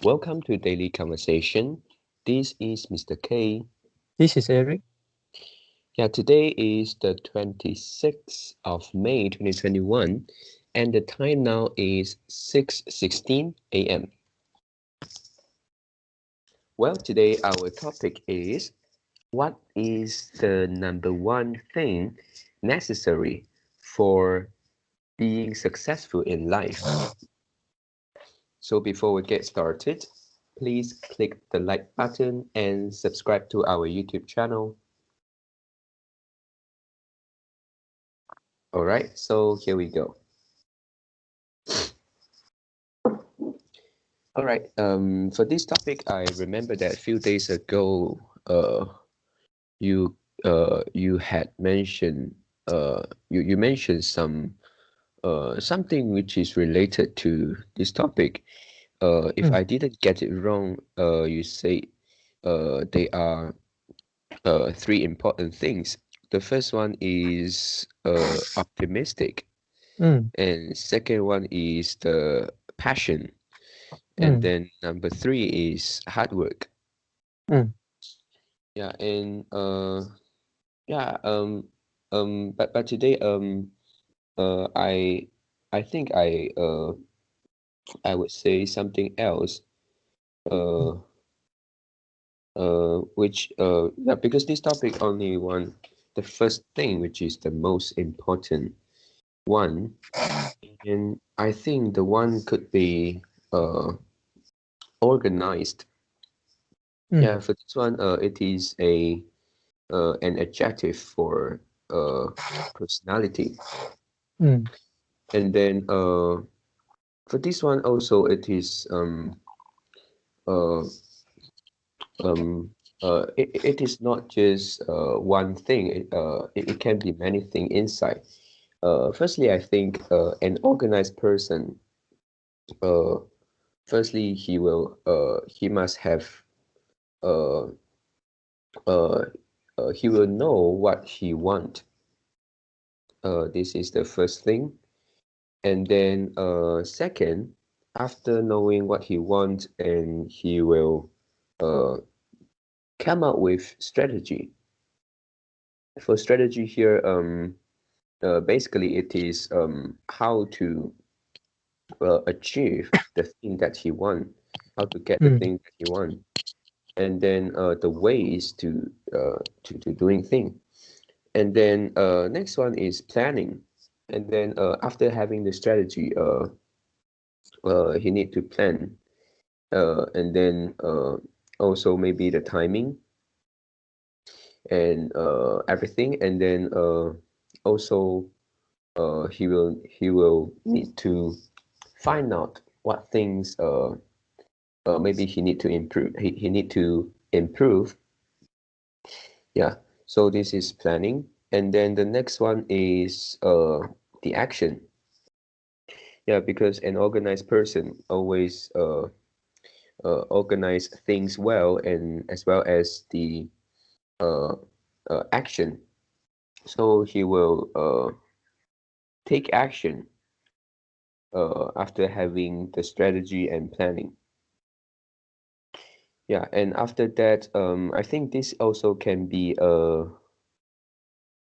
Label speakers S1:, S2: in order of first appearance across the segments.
S1: Welcome to Daily Conversation. This is Mr. K.
S2: This is Eric.
S1: Yeah, today is the 26th of May 2021, and the time now is 6:16 a.m. Well, today our topic is what is the number one thing necessary for being successful in life? So before we get started, please click the like button and subscribe to our YouTube channel. All right, so here we go. All right, for this topic, I remember that a few days ago, you had mentioned you mentioned something which is related to this topic. If I didn't get it wrong, you say they are three important things. The first one is optimistic, and second one is the passion, and then number three is hard work. Yeah, and yeah, but today I think I would say something else. Uh, which yeah, because this topic only one the first thing, which is the most important one, and I think the one could be organized. Yeah, for this one, it is an adjective for personality. And then for this one also it is uh, it is not just one thing. It can be many things inside. Firstly, I think an organized person, uh, firstly he must have uh, uh, he will know what he want. This is the first thing. And then second, after knowing what he wants, and he will uh, come up with strategy. For strategy here, basically it is how to achieve the thing that he want, how to get the thing that he want, and then the ways to doing thing. And then next one is planning. And then after having the strategy, he need to plan, and then also maybe the timing and everything. And then also he will need to find out what things maybe he need to improve. He need to improve. Yeah. So this is planning, and then the next one is the action. Yeah, because an organized person always organize things well, and as well as the uh, action. So he will take action after having the strategy and planning. Yeah, and after that, I think this also can be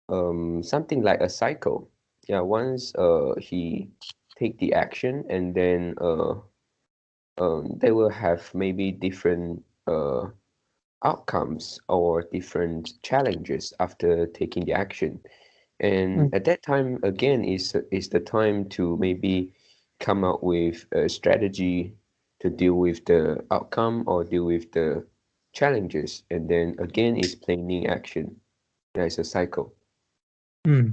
S1: something like a cycle. Yeah, once he take the action, and then they will have maybe different outcomes or different challenges after taking the action. And at that time, again, is the time to maybe come up with a strategy to deal with the outcome or deal with the challenges. And then again is planning action. There is a cycle. Yeah,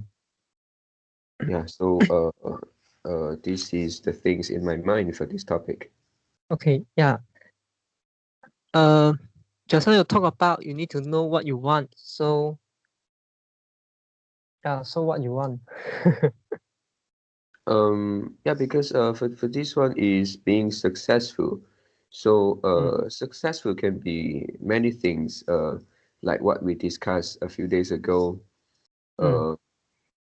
S1: so this is the things in my mind for this topic.
S2: Okay, yeah. Just now you talk about you need to know what you want. So yeah, so what you want.
S1: Yeah, because for this one is being successful. So successful can be many things, like what we discussed a few days ago. Uh,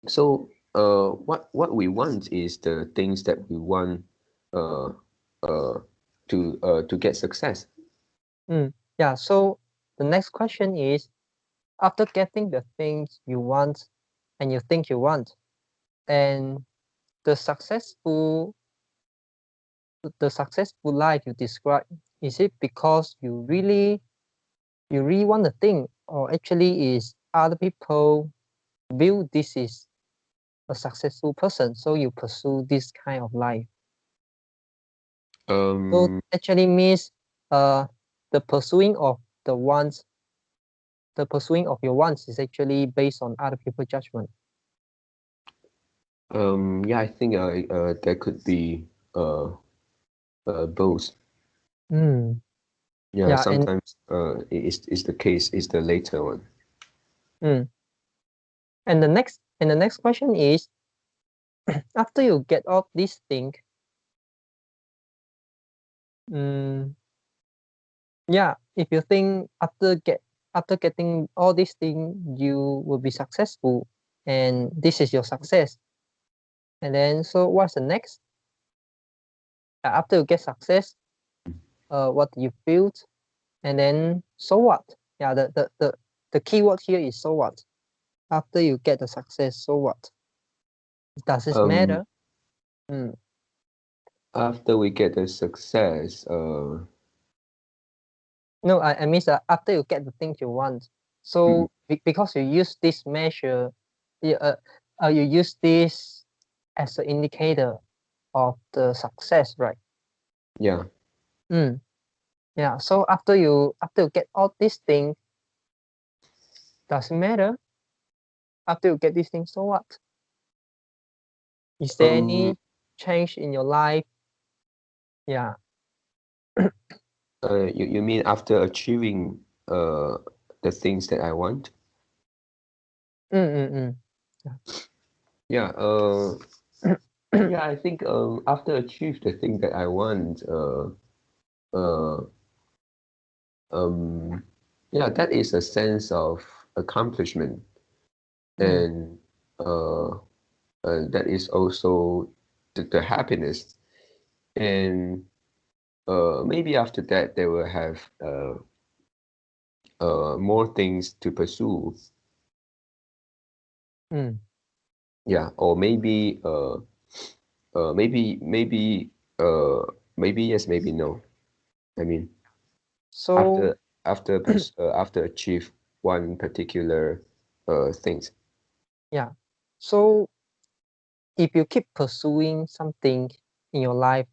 S1: so what we want is the things that we want uh, uh, to get success.
S2: Yeah, so the next question is, after getting the things you want and you think you want, and the successful life you describe, is it because you really want the thing, or actually is other people view this is a successful person, so you pursue this kind of life? So actually means the pursuing of the wants, the pursuing of your wants is actually based on other people's judgment.
S1: Yeah, I think that could be both.
S2: Mm.
S1: Yeah,
S2: Yeah, and
S1: sometimes is the case is the later one.
S2: mm. And the next question is, after you get all these things, yeah, if you think after getting all these things you will be successful and this is your success, and then so what's the next? After you get success, what do you feel? And then so what? Yeah, the key word here is so what. After you get the success, so what? Does this matter? Mm.
S1: After we get the success,
S2: No, I mean after you get the things you want. So because you use this measure, you use this as an indicator of the success, right?
S1: yeah.
S2: Yeah. So after you get all these things, doesn't matter. After you get these things, so what? Is there any change in your life? Yeah.
S1: You mean after achieving the things that I want?
S2: Yeah.
S1: Yeah. Yeah, I think after achieve the thing that I want, uh, yeah, that is a sense of accomplishment, and that is also the happiness, and maybe after that they will have more things to pursue. Yeah, or maybe maybe maybe yes, maybe no. I mean,
S2: So
S1: after achieve one particular things.
S2: yeah. So if you keep pursuing something in your life,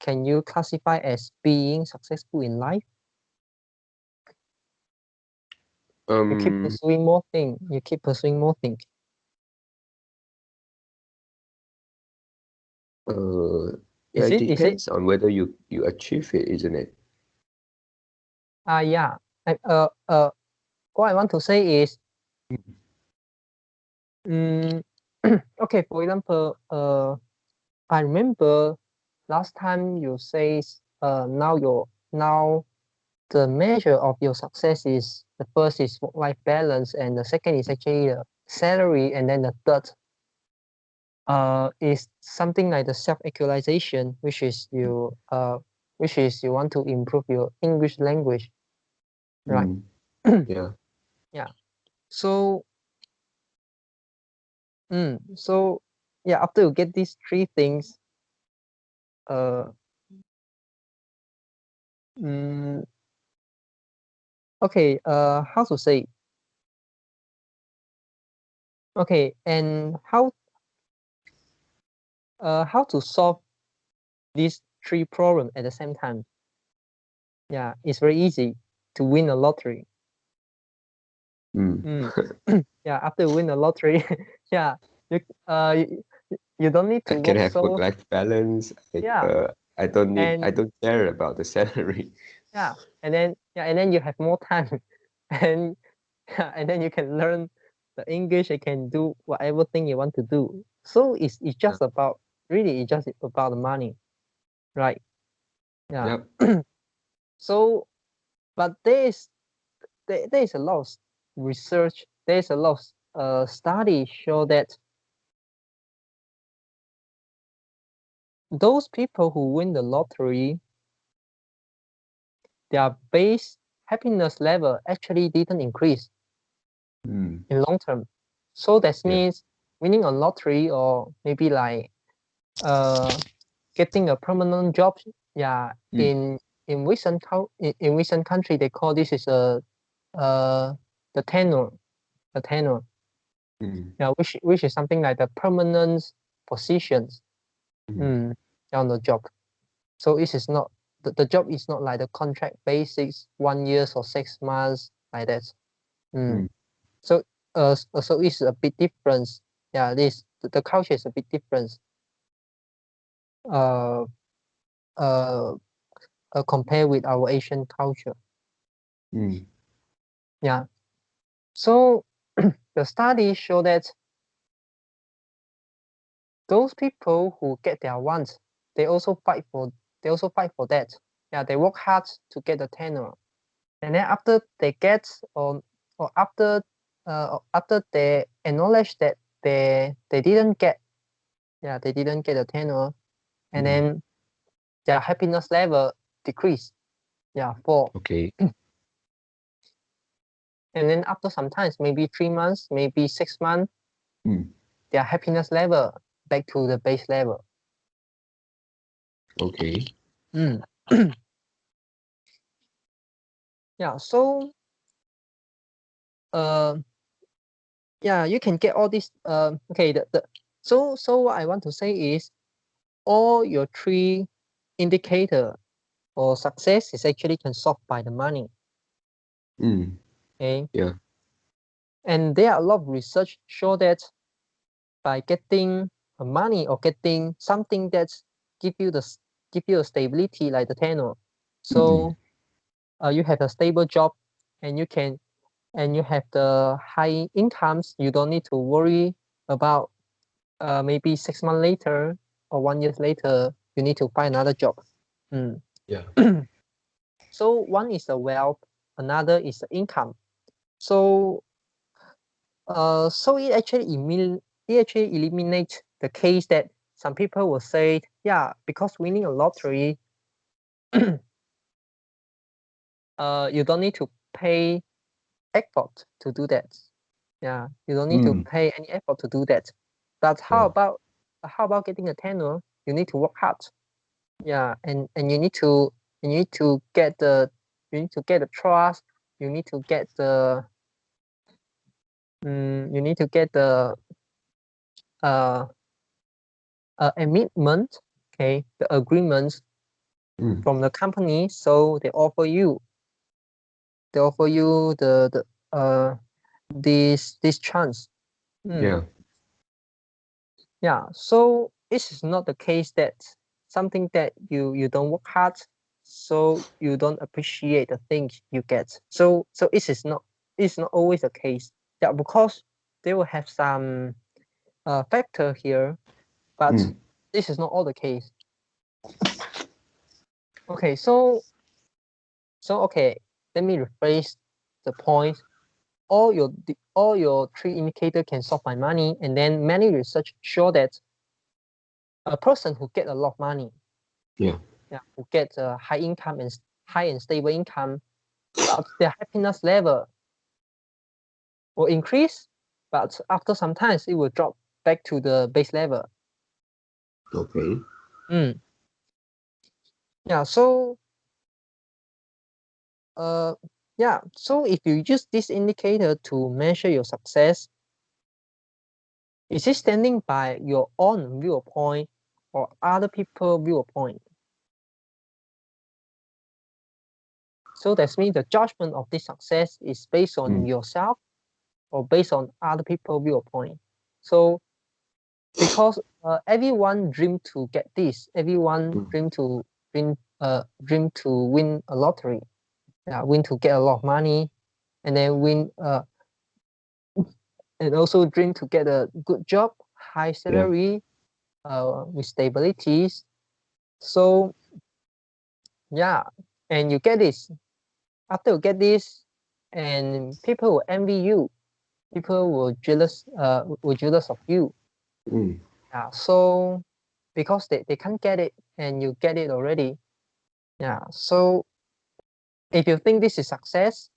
S2: can you classify as being successful in life? You keep pursuing more things. You keep pursuing more things.
S1: Yeah,
S2: Is
S1: it
S2: it? Is it?
S1: depends on whether you achieve it, isn't it?
S2: Yeah. What I want to say is, okay. For example, I remember last time you say, now the measure of your success is, the first is work-life balance, and the second is actually the salary, and then the third is something like the self-actualization, which is you want to improve your English language, right?
S1: Yeah.
S2: Yeah. So so yeah, after you get these three things, uh mm, okay, how to say, okay, and how to solve these three problems at the same time? Yeah, it's very easy to win a lottery. Yeah, after you win the lottery, yeah, you you don't need to
S1: I can
S2: work
S1: have
S2: so,
S1: work-life balance.
S2: yeah,
S1: I don't need. I
S2: and
S1: don't care about the salary.
S2: yeah, and then you have more time, and yeah, and then you can learn the English and can do whatever thing you want to do. So it's
S1: Yeah.
S2: just about, really it's just about the money, right? Yeah.
S1: Yep.
S2: So, but there is a lot of research. There is a lot of studies show that those people who win the lottery, their base happiness level actually didn't increase in long term. So that means winning a lottery or maybe like getting a permanent job. Yeah, in recent country they call this is the tenure, the tenure. Yeah, which is something like the permanent positions on the job. So this is not the job is not like the contract basis 1 year or 6 months like that. So so it's a bit different. Yeah, the culture is a bit different. Uh, uh, compared with our Asian culture. Yeah. So the studies show that those people who get their wants, they also fight for that. Yeah, they work hard to get the tenure, and then after they get or after they acknowledge that they didn't get, yeah, they didn't get the tenure, and then their happiness level decrease. Yeah, fall.
S1: Okay.
S2: And then after sometimes maybe 3 months, maybe 6 months, their happiness level back to the base level.
S1: Okay.
S2: Yeah, so yeah, you can get all this okay, so what I want to say is all your 3 indicator or success is actually can solved by the money. Okay.
S1: Yeah.
S2: And there are a lot of research show that by getting money or getting something that give you a stability like the tenure. So you have a stable job and you have the high incomes. You don't need to worry about maybe 6 months later or 1 year later you need to find another job.
S1: Yeah.
S2: So one is the wealth, another is the income. So so it actually eliminates the case that some people will say, yeah, because winning a lottery, you don't need to pay effort to do that. Yeah, you don't need to pay any effort to do that. But how about getting a tenure? You need to work hard. Yeah, and you need to get the trust. You need to get the uh admittment, okay, the agreements from the company. So they offer you the this chance. Yeah, so this is not the case that something that you don't work hard, so you don't appreciate the things you get. So it's not always the case. Yeah, because they will have some factor here, but this is not all the case. Okay, so okay, let me rephrase the point. All your 3 indicator can solve my money, and then many research show that a person who get a lot of money, who get a high income and high and stable income, but their happiness level will increase, but after some time it will drop back to the base level.
S1: Okay.
S2: Yeah, so so if you use this indicator to measure your success, is it standing by your own viewpoint or other people's viewpoint? So that means the judgment of this success is based on yourself or based on other people's viewpoint. So because everyone dream to get this, everyone dream to win a lottery, win to get a lot of money, and then win and also dream to get a good job, high salary, with stabilities. So yeah, and you get this. After you get this, and people will envy you. People will jealous of you. Yeah, so because they can't get it and you get it already. Yeah, so if you think this is success,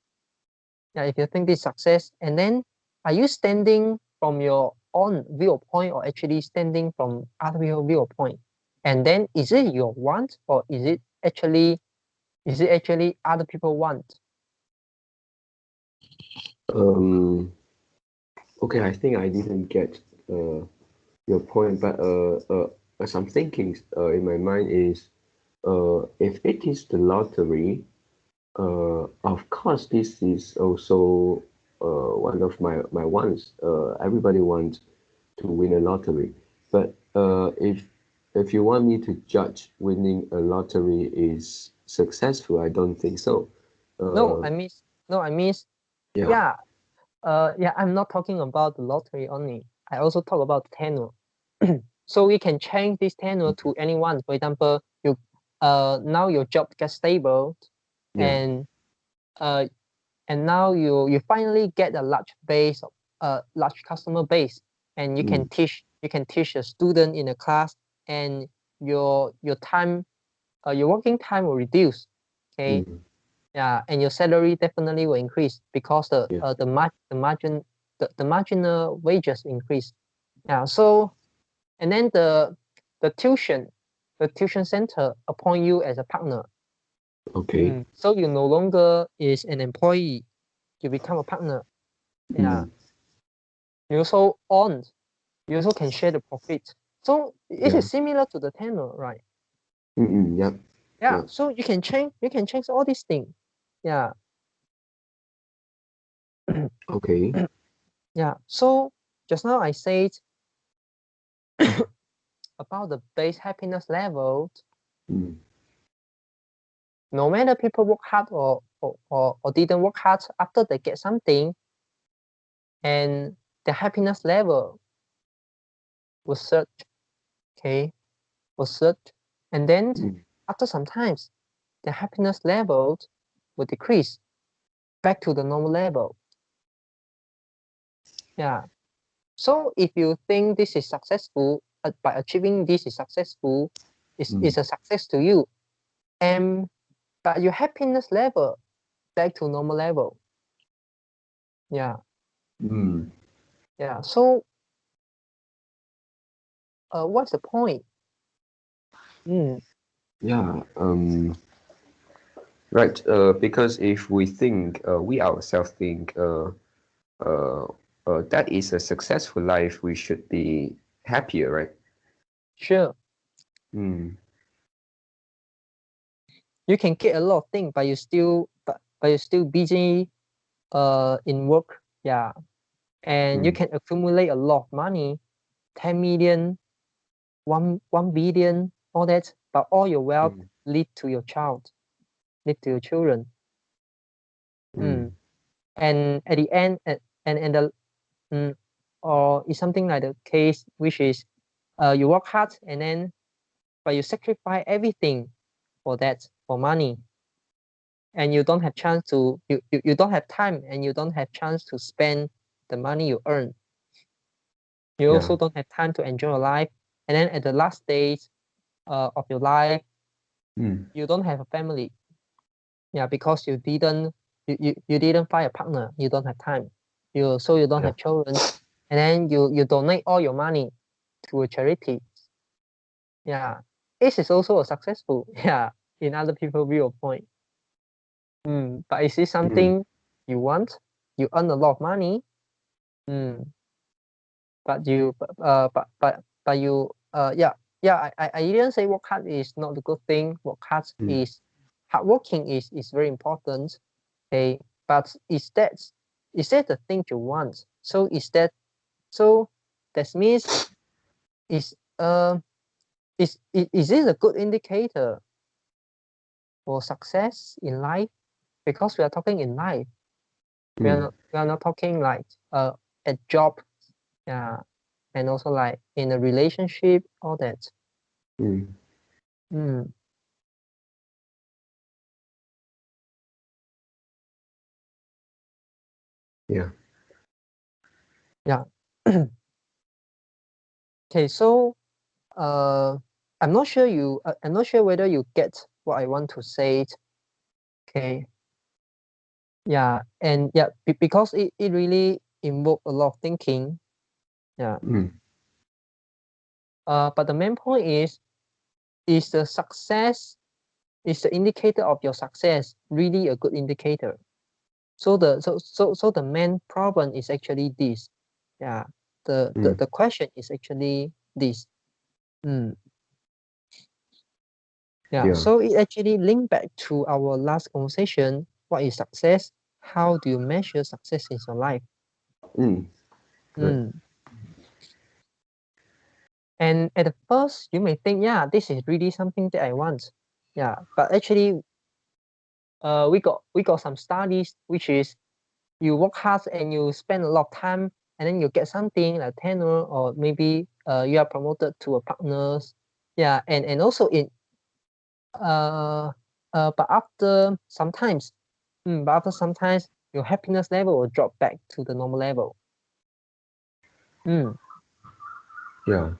S2: if you think this is success, and then are you standing from your own viewpoint or actually standing from other people's viewpoint? And then is it your want or is it actually other people want?
S1: Okay, I think I didn't get your point, but some thinking in my mind is if it is the lottery, of course this is also one of my wants. Everybody wants to win a lottery, but if you want me to judge winning a lottery is successful, I don't think so.
S2: No, I mean,
S1: Yeah.
S2: I'm not talking about the lottery only. I also talk about tenure. So we can change this tenure to anyone. For example, you now your job gets stable,
S1: Yeah.
S2: and now you finally get a large base of large customer base, and you can teach a student in a class, and your time your working time will reduce. Okay. Yeah, and your salary definitely will increase because
S1: Yeah.
S2: the marginal wages increase. Yeah, so and then the tuition center appoint you as a partner.
S1: Okay.
S2: So you no longer is an employee, you become a partner. Yeah, you also own, you also can share the profit. So it
S1: Yeah.
S2: is similar to the tenor, right?
S1: Yep.
S2: Yeah,
S1: Yep.
S2: so you can change all these things. Yeah.
S1: Okay.
S2: Yeah, so just now I said about the base happiness level. No matter people work hard or didn't work hard, after they get something, and the happiness level will surge. Okay, will surge, and then after some times, the happiness level will decrease back to the normal level. Yeah. So if you think this is successful, by achieving this is successful, is a success to you, and but your happiness level back to normal level. Yeah. Yeah. So what's the point?
S1: Yeah. Right. Because if we think, we ourselves think, uh, that is a successful life, we should be happier, right?
S2: Sure. You can get a lot of things, but you're still busy in work. Yeah. And you can accumulate a lot of money, 10 million, 1 billion, all that, but all your wealth lead to your children. And at the end, and the or it's something like the case, which is you work hard, and then but you sacrifice everything for that, for money, and you don't have chance to you don't have time, and you don't have chance to spend the money you earn. You also don't have time to enjoy your life, and then at the last stage of your life, you don't have a family. Yeah, because you didn't find a partner, you don't have time, you don't have children, and then you donate all your money to a charity. Yeah, this is also a successful, yeah, in other people's viewpoint. But is this something you want? You earn a lot of money, but you but you I didn't say work hard is not a good thing. Work hard is hardworking is very important. Okay, but is that the thing you want? So that means is is this a good indicator for success in life? Because we are talking in life. We are not talking like a job, yeah, and also like in a relationship, all that.
S1: Yeah.
S2: Yeah. Okay, so I'm not sure whether you get what I want to say. Okay. Yeah, and yeah, because it really involved a lot of thinking. Yeah. But the main point is the success, is the indicator of your success really a good indicator? So the main problem is actually this. Yeah. The question is actually this. Yeah. So it actually linked back to our last conversation. What is success? How do you measure success in your life?
S1: Right.
S2: And at first, you may think, yeah, this is really something that I want. Yeah, but actually, we got some studies which is you work hard and you spend a lot of time, and then you get something like tenure, or maybe you are promoted to a partners. Yeah, and also uh but after sometimes, your happiness level will drop back to the normal level.
S1: Yeah.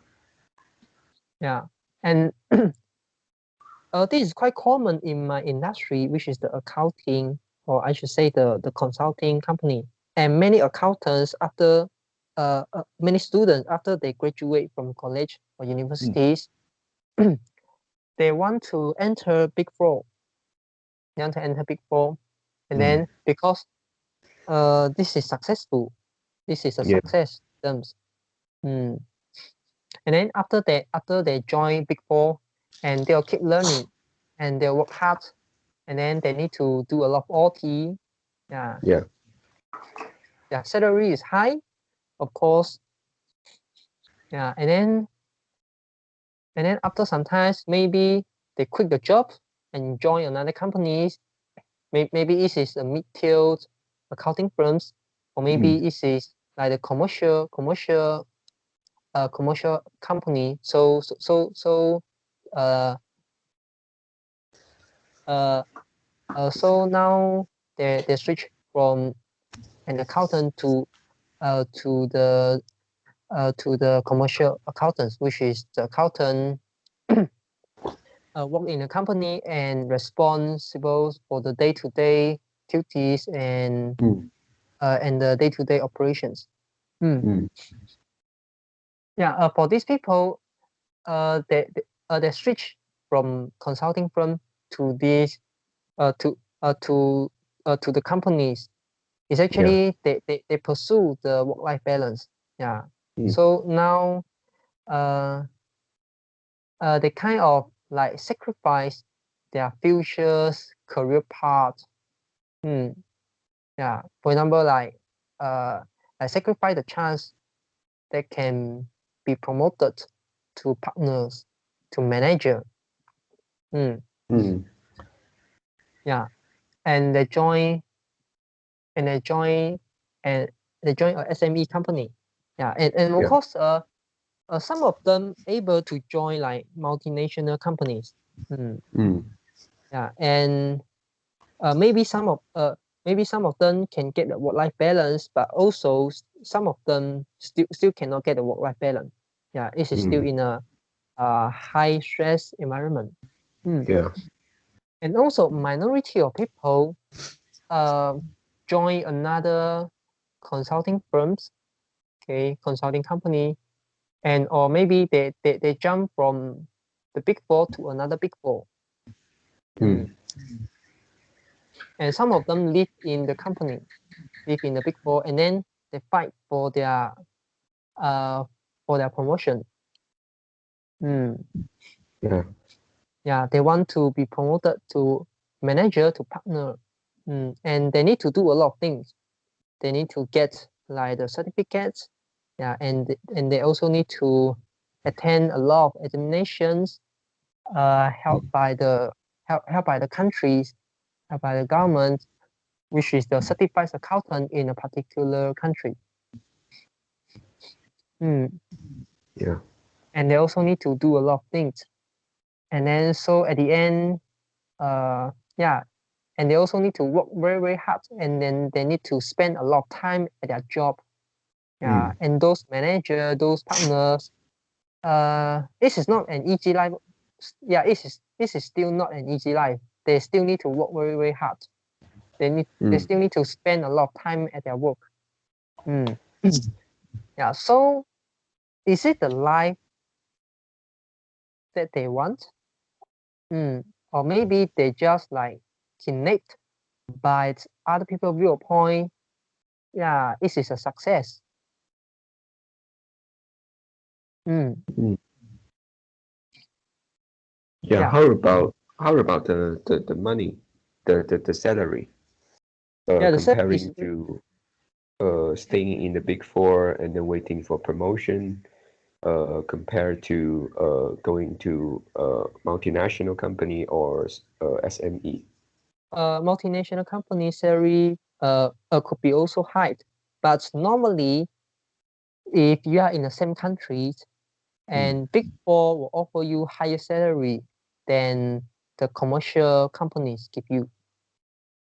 S2: Yeah, and this is quite common in my industry, which is the accounting, or I should say the consulting company. And many accountants, after many students after they graduate from college or universities, they want to enter Big Four. They want to enter Big Four, and then because this is successful, this is a success terms. And then after they join Big Four, and they'll keep learning, and they'll work hard, and then they need to do a lot of OT. Yeah.
S1: Yeah.
S2: Yeah, salary is high, of course. Yeah, and then after some time, maybe they quit the job and join another company. Maybe it is a mid-tier accounting firms, or maybe it is like a commercial company. Uh uh so now they switch from an accountant to the commercial accountants, which is the accountant work in a company and responsible for the day-to-day duties and the day-to-day operations. Yeah, for these people, they switch from consulting firm to these to the companies. It's actually they pursue the work-life balance. Yeah. So now they kind of like sacrifice their futures career path. Yeah. For example, like sacrifice the chance they can be promoted to partners, to manager. Yeah. And they join and they join and they join a SME company. Yeah. And of course some of them able to join like multinational companies. Yeah. And maybe some of them can get the work-life balance, but also some of them still cannot get the work-life balance. Yeah, it is still in a high stress environment.
S1: Yeah.
S2: And also minority of people join another consulting firms, okay, consulting company, and or maybe they jump from the Big Four to another Big Four. And some of them live in the company, live in the Big Four, and then they fight for their promotion.
S1: Yeah.
S2: Yeah, they want to be promoted to manager, to partner, and they need to do a lot of things. They need to get like the certificates, yeah, and they also need to attend a lot of examinations, helped by the help by the countries, helped by the government, which is the certified accountant in a particular country.
S1: Yeah.
S2: And they also need to do a lot of things. And then so at the end, yeah, and they also need to work very, very hard, and then they need to spend a lot of time at their job. Yeah, and those manager, those partners, this is not an easy life. Yeah, this is still not an easy life. They still need to work very, very hard. they still need to spend a lot of time at their work. Yeah, so is it the life that they want? Or maybe they just like kidnapped by other people's viewpoint. Yeah, this is a success.
S1: Yeah. How about the money, the salary?
S2: The
S1: Comparing to staying in the Big Four and then waiting for promotion, compared to going to a multinational company or SME.
S2: Multinational company salary could be also high, but normally if you are in the same country and Big Four will offer you higher salary than the commercial companies give you.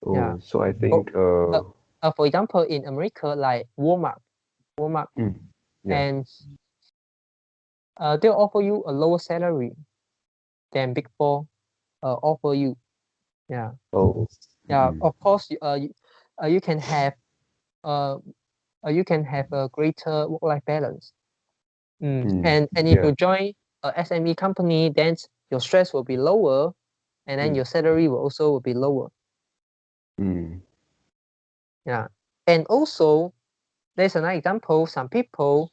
S1: Oh, so I think
S2: for example, in America, like Walmart, and they'll offer you a lower salary than Big Four offer you. Yeah.
S1: Oh.
S2: Yeah. Of course, you can have a greater work-life balance. And if you join a SME company, then your stress will be lower, and then your salary will also be lower. Yeah. And also, there's another example. Some people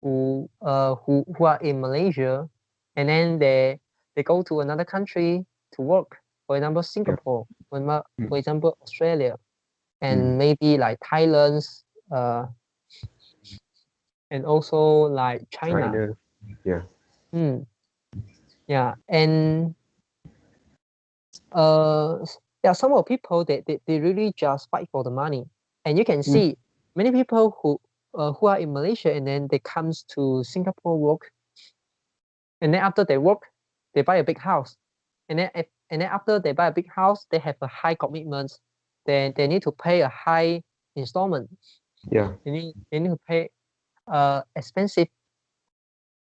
S2: who are in Malaysia, and then they go to another country to work. For example, Singapore. For example, Australia, and maybe like Thailand, and also like China.
S1: Yeah.
S2: Yeah, and some of people they really just fight for the money, and you can see many people who are in Malaysia and then they comes to Singapore work, and then after they work, they buy a big house, and then after they buy a big house, they have a high commitment, then they need to pay a high installment.
S1: Yeah.
S2: They need to pay expensive.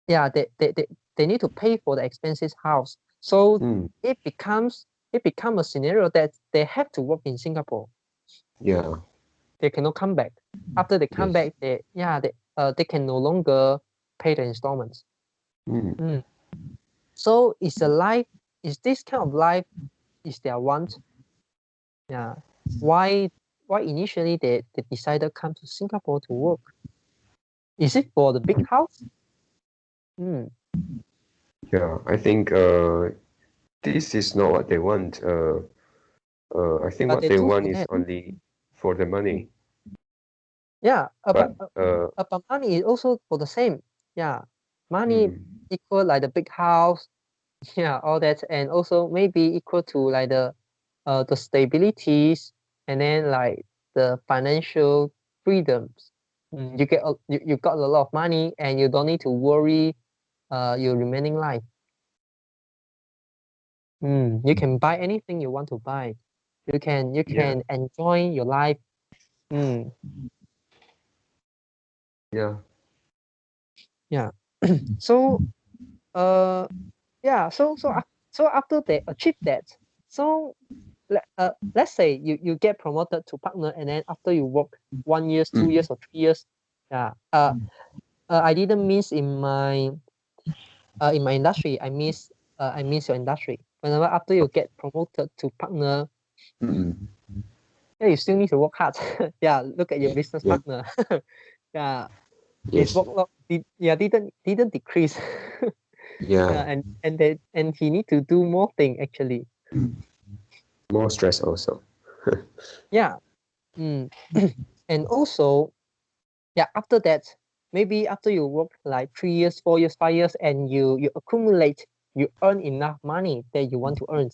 S2: Yeah, they need to pay for the expensive house. So it becomes a scenario that they have to work in Singapore.
S1: Yeah.
S2: They cannot come back. After they come back, they can no longer pay the installments. So is this kind of life is their want? Yeah. Why initially they decided to come to Singapore to work? Is it for the big house?
S1: Yeah, I think this is not what they want. I think what they want is only for the money.
S2: Yeah, but money is also for the same. Yeah, money equal like the big house. Yeah, all that, and also maybe equal to like the stabilities, and then like the financial freedoms. You got a lot of money, and you don't need to worry your remaining life. You can buy anything you want to buy. You can enjoy your life.
S1: Yeah.
S2: Yeah. So so after they achieve that, so let's say you get promoted to partner, and then after you work 1 year, 2 years, or 3 years, I didn't miss in my industry. I miss your industry. Whenever after you get promoted to partner, yeah, you still need to work hard. Yeah, look at your business partner. Yeah, his workload didn't decrease.
S1: Yeah.
S2: And he need to do more thing actually.
S1: More stress also.
S2: Yeah. And also, yeah, after that, maybe after you work like 3 years, 4 years, 5 years, and you accumulate, you earn enough money that you want to earn,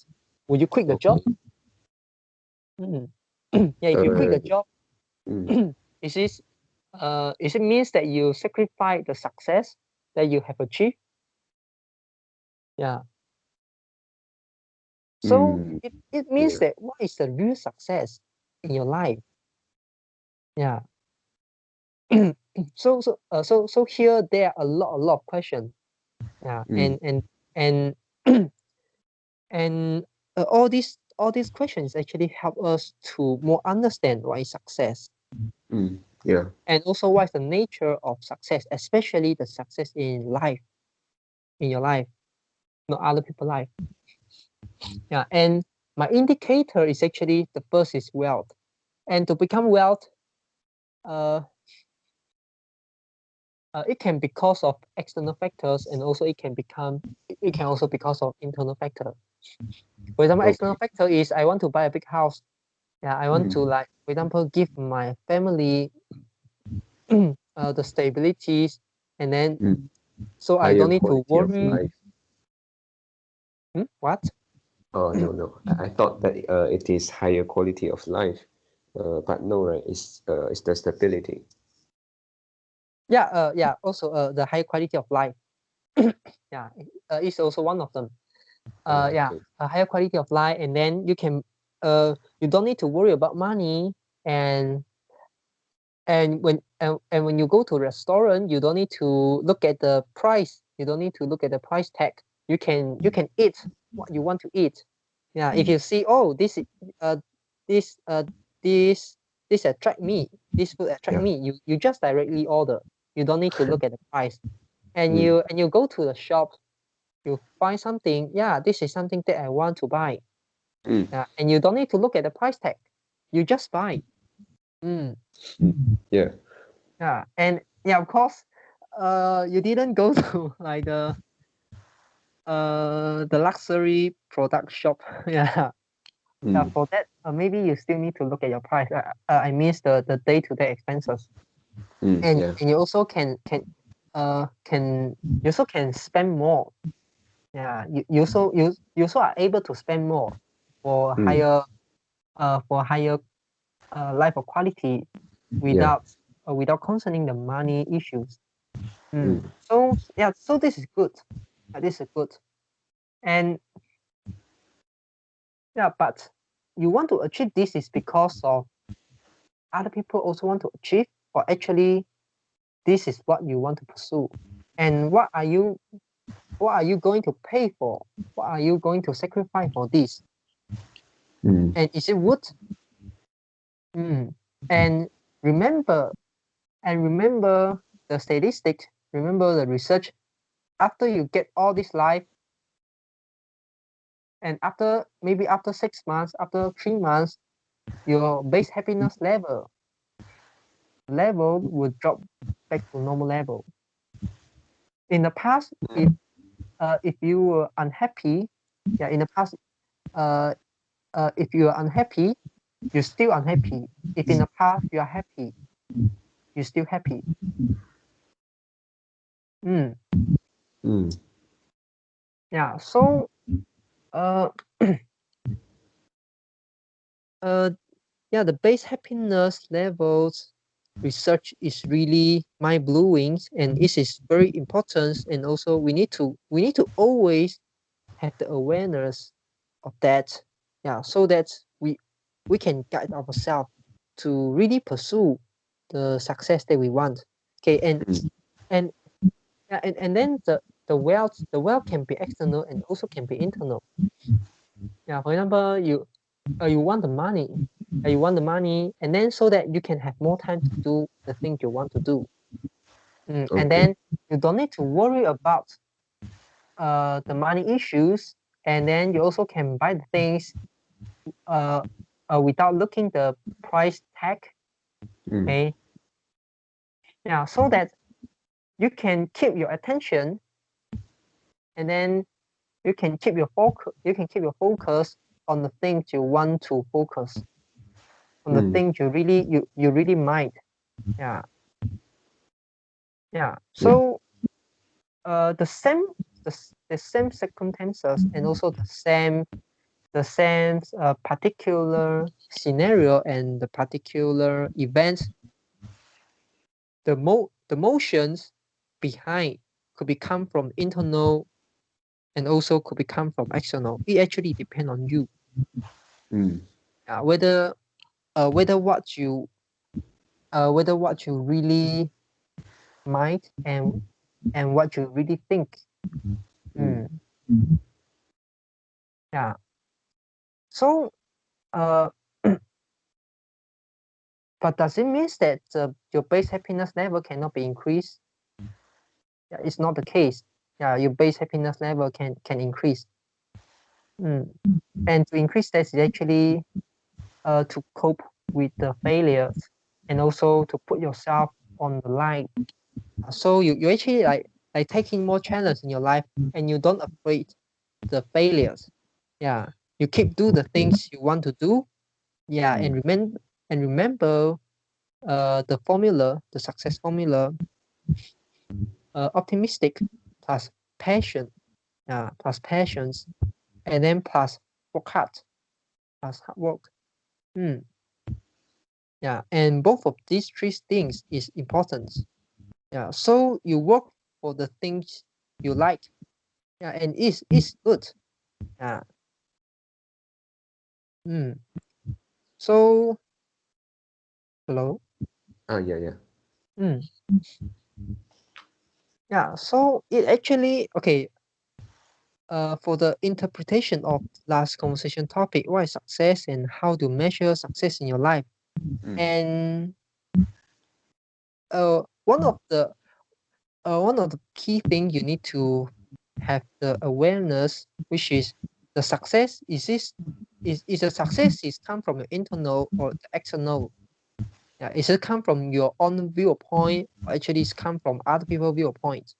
S2: would you quit the job? Yeah, if you quit the job, is it means that you sacrifice the success that you have achieved? Yeah. So it means that what is the real success in your life? Yeah. So here there are a lot of questions. Yeah. And and all all these questions actually help us to more understand what is success,
S1: Yeah.
S2: and also what is the nature of success, especially the success in life, in your life, not other people's life. Yeah, and my indicator is actually the first is wealth, and to become wealth, it can be because of external factors, and also it can also because of internal factor. For example, external factor is I want to buy a big house. Yeah, I want to, like, for example, give my family the stabilities, and then so I don't
S1: Higher
S2: need to
S1: quality of
S2: worry.
S1: life.
S2: What?
S1: Oh, no. I thought that it is higher quality of life, but no, right? It's the stability.
S2: Yeah. Also, the high quality of life. Yeah, it's also one of them. Yeah,
S1: Okay.
S2: a higher quality of life, and then you don't need to worry about money, and when you go to a restaurant, you don't need to look at the price. You don't need to look at the price tag. You can eat what you want to eat. Yeah, if you see, oh, this this attract me, this food attract me, you just directly order. You don't need to look at the price, and you go to the shop, you find something. Yeah, this is something that I want to buy. And you don't need to look at the price tag. You just buy.
S1: Yeah.
S2: Yeah, and yeah, of course, you didn't go to like the luxury product shop. Yeah. Yeah, for that, maybe you still need to look at your price. I mean the day-to-day expenses, and
S1: Yeah.
S2: you also you also can spend more. Yeah, you also are able to spend more for higher life of quality
S1: Yeah.
S2: without concerning the money issues. So yeah, so this is good. This is good. And yeah, but you want to achieve this is because of other people also want to achieve, or actually this is what you want to pursue. And what are you going to pay for? What are you going to sacrifice for this? And is it worth? And remember the statistics, remember the research. After you get all this life, and after 6 months, after 3 months, your base happiness level would drop back to normal level. In the past, if you were unhappy, yeah, in the past, if you are unhappy, you're still unhappy. If in the past you are happy, you're still happy. Yeah. So, yeah, the base happiness levels research is really mind-blowing, and it is very important. And also, we need to always have the awareness of that. Yeah, so that we can guide ourselves to really pursue the success that we want. Okay, and yeah, and then the wealth can be external and also can be internal. Yeah, for example, you want the money, and then so that you can have more time to do the things you want to do. And then you don't need to worry about the money issues, and then you also can buy the things without looking the price tag. Okay. Yeah, so that you can keep your attention, and then you can keep your focus on the things you want to focus on, the things you really mind. Yeah. So the same circumstances, and also the same particular scenario and the particular events, the motions behind could become from internal, and also could become from external. It actually depends on you. Whether what you really mind, and what you really think. Yeah. So but does it mean that your base happiness level cannot be increased? Yeah, it's not the case. Yeah, your base happiness level can increase. And to increase that is actually to cope with the failures and also to put yourself on the line. So you actually like taking more challenge in your life and you don't afraid the failures. Yeah, you keep do the things you want to do. Yeah, and remember the formula, the success formula, optimistic plus passion, plus passions, and then plus work hard, plus hard work. Yeah, and both of these three things is important. Yeah, so you work for the things you like. Yeah, and it's good. Yeah. So hello.
S1: Yeah.
S2: Yeah. So it actually okay. For the interpretation of last conversation topic, what is success and how to measure success in your life? And one of the key thing you need to have the awareness, which is the success is a success is come from your internal or the external. Yeah, is it come from your own viewpoint or actually it's come from other people's viewpoint?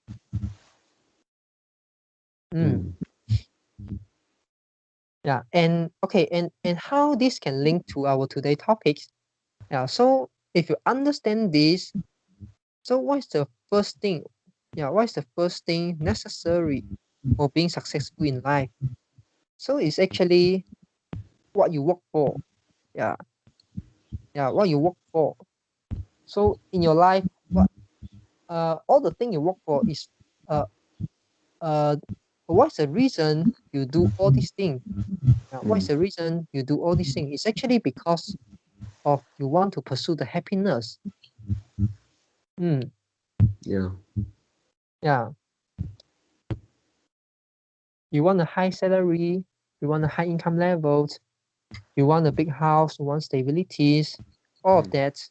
S2: Yeah, and okay, and how this can link to our today topics. Yeah, so if you understand this, so what's the first thing? Yeah, what is the first thing necessary for being successful in life? So it's actually what you work for. Yeah. Yeah, what you work for. So in your life, what all the thing you work for is what's the reason you do all these things? What is the reason you do all these things? It's actually because of you want to pursue the happiness.
S1: Yeah.
S2: Yeah. You want a high salary, you want a high income levels, you want a big house, you want stabilities, all of that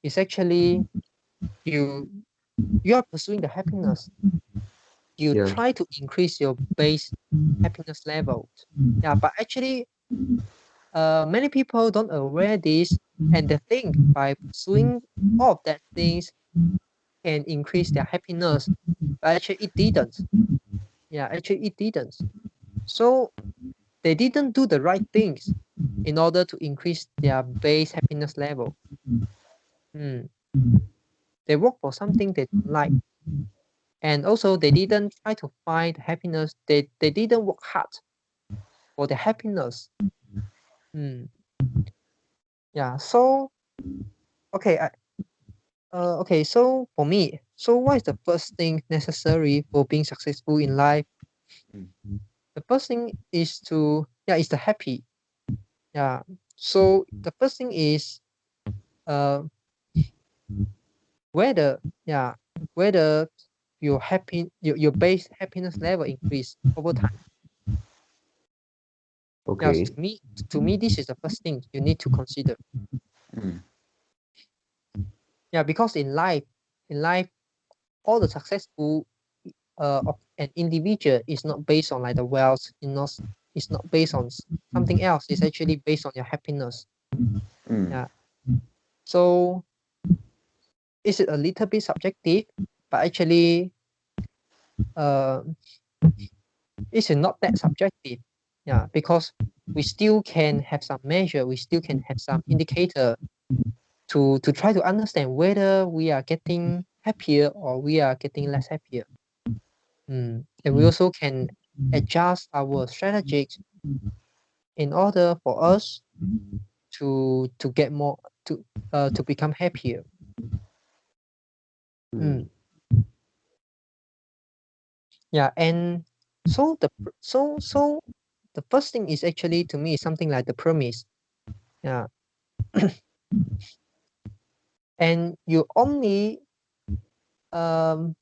S2: is actually you are pursuing the happiness. You try to increase your base happiness level. Yeah, but actually many people don't aware this and they think by pursuing all of that things can increase their happiness, but actually it didn't. Yeah, actually it didn't. So they didn't do the right things in order to increase their base happiness level. They work for something they don't like. And also they didn't try to find happiness. They didn't work hard for the happiness. Yeah, so okay, okay, so for me, so what is the first thing necessary for being successful in life? The first thing is is the happy. Yeah. So the first thing is whether your your base happiness level increase over time. Yeah,
S1: Okay.
S2: to me, this is the first thing you need to consider. Yeah, because in life, all the successful of an individual is not based on like the wealth, it's not based on something else. It's actually based on your happiness. Yeah. So is it a little bit subjective? But actually, it's not that subjective. Yeah, because we still can have some measure, we still can have some indicator to try to understand whether we are getting happier or we are getting less happier. And we also can adjust our strategies in order for us to get more to become happier. Yeah, and so the first thing is actually to me something like the premise. Yeah. And you only you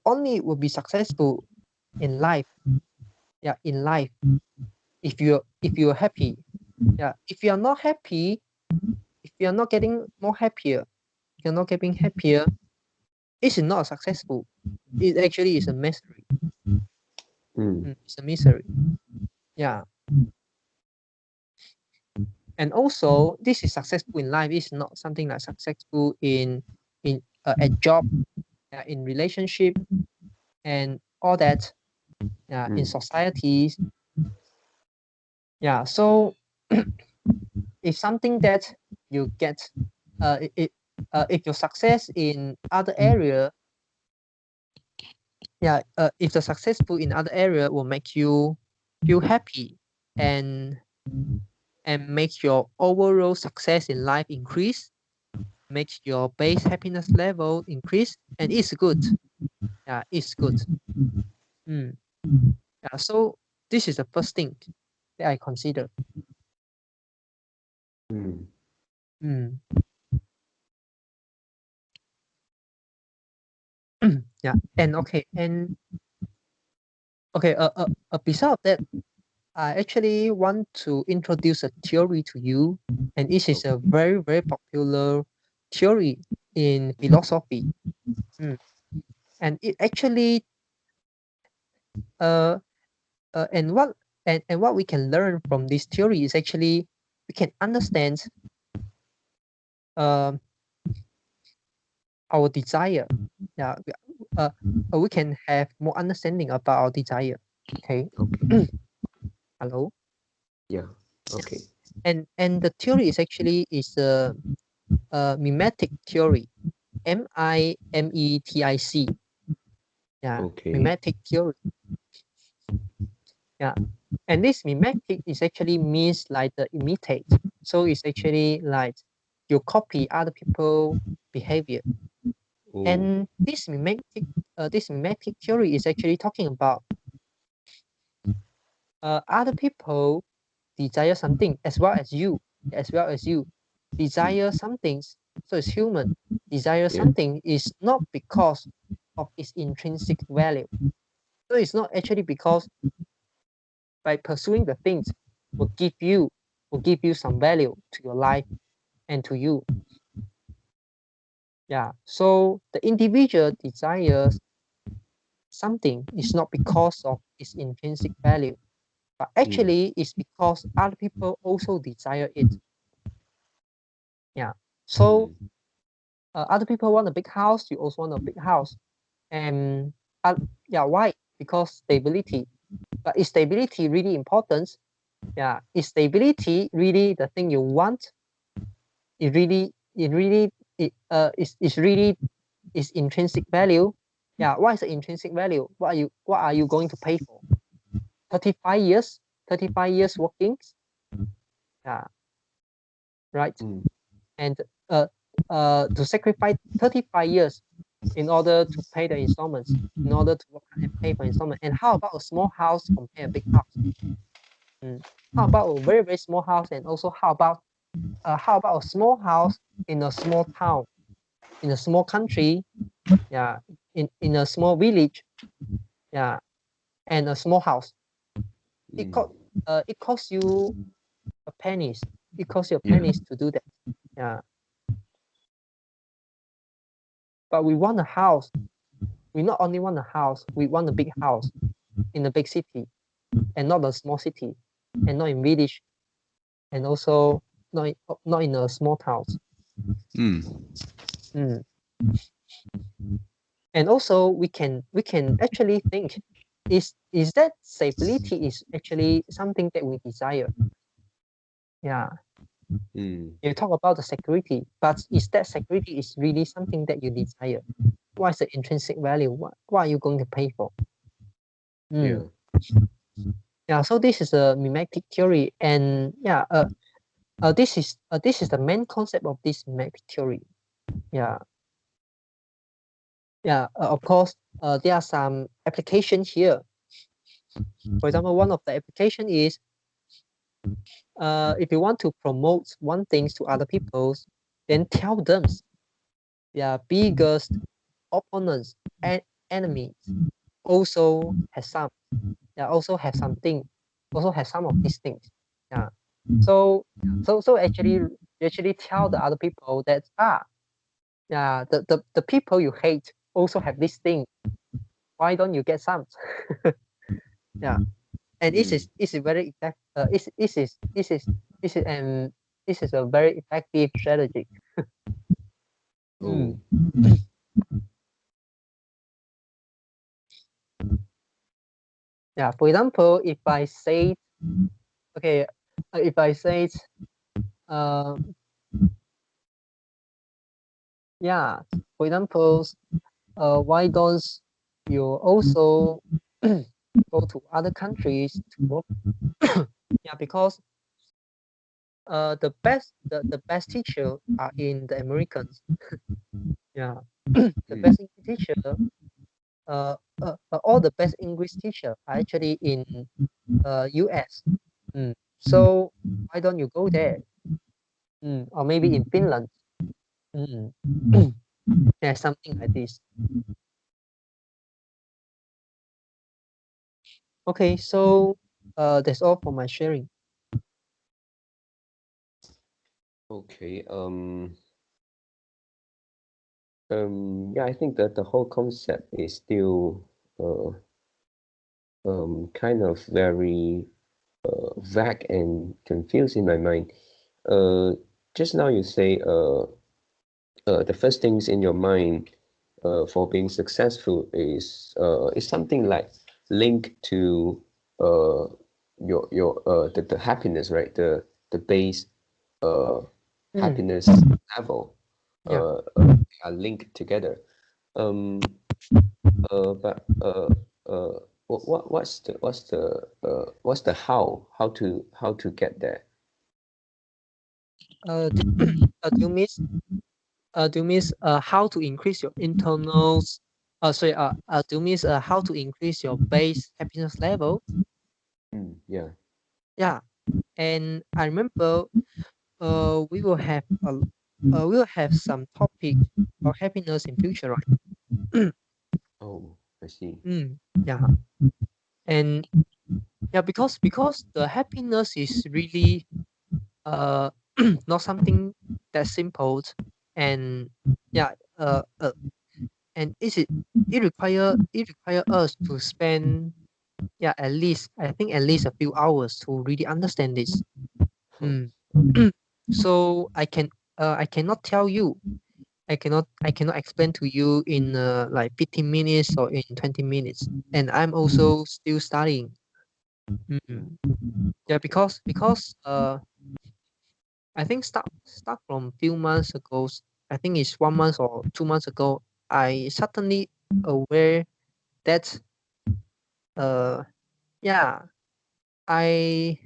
S2: only will be successful in life in life, if you're happy, if you are not happy, if you are not getting more happier, if you're not getting happier, it's not successful. It actually is a misery. It's a misery. Yeah. And also, this is successful in life. It's not something like successful in a job, in relationship, and all that. In societies. So if something that you get, if your success in other area, if the successful in other area will make you feel happy and make your overall success in life increase, makes your base happiness level increase, and it's good. It's good. So this is the first thing that I consider. Beside of that, I actually want to introduce a theory to you, and this is a very, very popular theory in philosophy. And it actually and what we can learn from this theory is actually we can understand our desire. We can have more understanding about our desire. Okay. Hello.
S1: Yeah. Okay.
S2: And the theory is actually a mimetic theory. MIMETIC. Mimetic theory. And this mimetic is actually means like the imitate. So it's actually like you copy other people's behavior. And this mimetic theory is actually talking about other people desire something as well as you desire something. So it's human. Desire something is not because of its intrinsic value. So it's not actually because by pursuing the things will give you some value to your life and to you. So the individual desires something is not because of its intrinsic value, but actually it's because other people also desire it. So other people want a big house, you also want a big house. And why? Because stability. But is stability really important? Is stability really the thing you want? Is intrinsic value? What is the intrinsic value? What are you going to pay for? 35 years? 35 years working? Right? And to sacrifice 35 years in order to pay the installments, in order to work and pay for installment. And how about a small house compared to a big house? How about a very, very small house? And also how about a small house in a small town, in a small country, in a small village, and a small house? It costs you a pennies. It costs you pennies to do that. But we want a house. We not only want a house, we want a big house in a big city, and not a small city, and not in village, and also not in a small town. And also we can actually think, is that stability is actually something that we desire? You talk about the security, but is that security is really something that you desire? What is the intrinsic value? What are you going to pay for? So this is a mimetic theory, and this is the main concept of this mimetic theory. Of course, there are some applications here. For example, one of the application is if you want to promote one thing to other people, then tell them their biggest opponents and enemies also has some. also have some of these things. Yeah. So actually you actually tell the other people that the people you hate also have this thing. Why don't you get some? Yeah. And this is very effective. This is a very effective strategy.
S1: Oh.
S2: Yeah. For example, if I say, okay, if I say, yeah. For example, why don't you also go to other countries to work? Yeah, because the best teacher are in the Americans. Yeah, the best English teacher, all the best English teacher are actually in US. So why don't you go there? Or maybe in Finland. Yeah, something like this. Okay, so that's all for my sharing.
S1: Okay. Yeah, I think that the whole concept is still kind of very vague and confused in my mind. Just now you say the first things in your mind for being successful is something like linked to the happiness, right? The base happiness level
S2: Yeah.
S1: are linked together. But what's the how to get there?
S2: Do you miss how to increase your internals? Sorry. Do you miss how to increase your base happiness level?
S1: Yeah.
S2: Yeah. And I remember we will have some topic about happiness in future, right?
S1: Oh, I see.
S2: Yeah. And yeah, because the happiness is really not something that simple, and yeah, and it require us to spend, yeah, at least a few hours to really understand this.
S1: Oh,
S2: So I cannot tell you, I cannot explain to you in like 15 minutes or in 20 minutes, and I'm also still studying. Yeah, because I think start from few months ago. I think it's 1 month or 2 months ago. I suddenly aware that yeah, I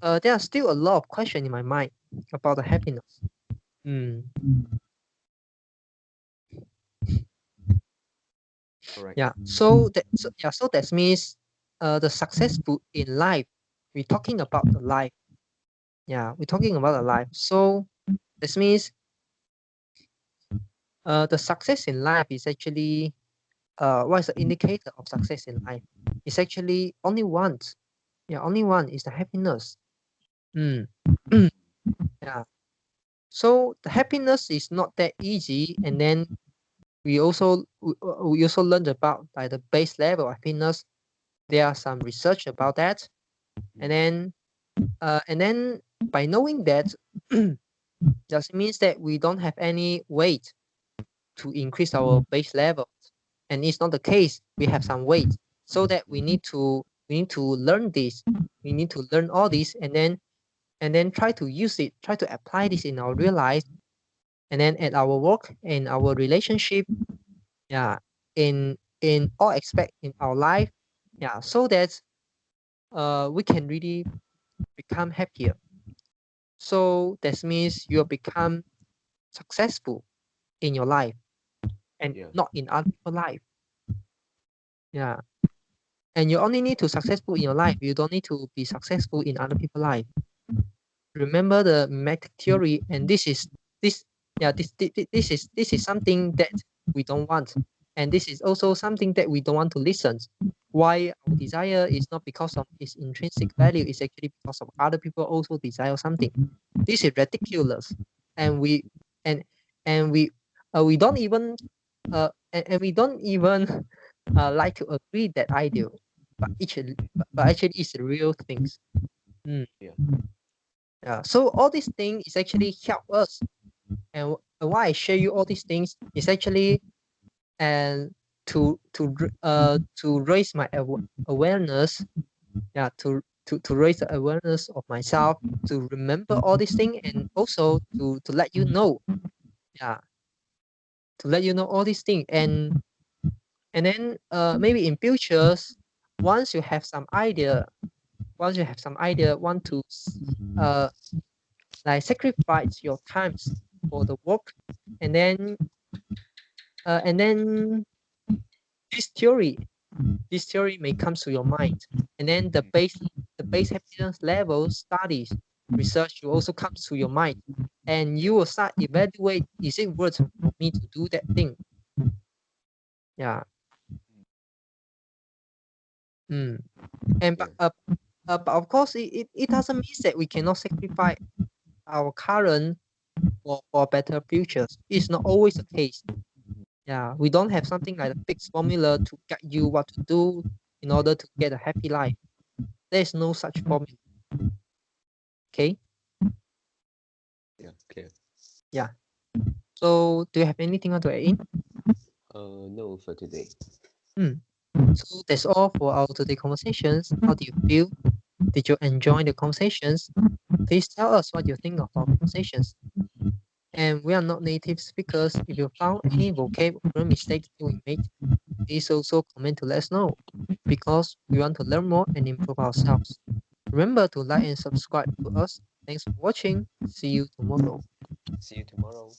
S2: there are still a lot of questions in my mind about the happiness.
S1: correct.
S2: Yeah. So that means the successful in life. We're talking about the life. Yeah, we're talking about the life. So this means the success in life is actually what is the indicator of success in life? It's actually only one. Yeah, only one is the happiness. Mm. Yeah. So the happiness is not that easy, and then we also learned about like the base level of happiness. There are some research about that, and then by knowing that, that means that we don't have any weight to increase our base level, and it's not the case. We have some weight, so that we need to learn this. We need to learn all this, and then try to use it, try to apply this in our real life, and then at our work, in our relationship, yeah, in all aspect in our life, yeah, so that we can really become happier. So that means you'll become successful in your life and
S1: Yeah.
S2: not in other people's life. Yeah. And you only need to successful in your life. You don't need to be successful in other people's life. Remember the magnetic theory, and this yeah this is something that we don't want, and this is also something that we don't want to listen. why our desire is not because of its intrinsic value, it's actually because of other people also desire something. This is ridiculous, and we don't even we don't even like to agree that ideal, but actually it's the real things.
S1: Yeah.
S2: Yeah. So all these things is actually help us, and why I share you all these things is actually and to raise my awareness, yeah, to raise the awareness of myself, to remember all these things, and also to let you know, yeah, to let you know all these things, and then maybe in futures, once you have some idea, want to uh like sacrifice your times for the work, and then this theory may come to your mind, and then the base happiness level studies research will also come to your mind, and you will start evaluate, is it worth for me to do that thing? Yeah. And
S1: Yeah.
S2: but of course it doesn't mean that we cannot sacrifice our current for better futures. It's not always the case. Yeah, we don't have something like a fixed formula to guide you what to do in order to get a happy life. There's no such formula. Okay.
S1: Yeah. Clear.
S2: Yeah. So do you have anything to add in?
S1: No, for today.
S2: So that's all for our today conversations. How do you feel? Did you enjoy the conversations? Please tell us what you think of our conversations. And we are not native speakers. If you found any vocabulary mistakes that we made, please also comment to let us know, because we want to learn more and improve ourselves. Remember to like and subscribe to us. Thanks for watching. See you tomorrow.
S1: See you tomorrow.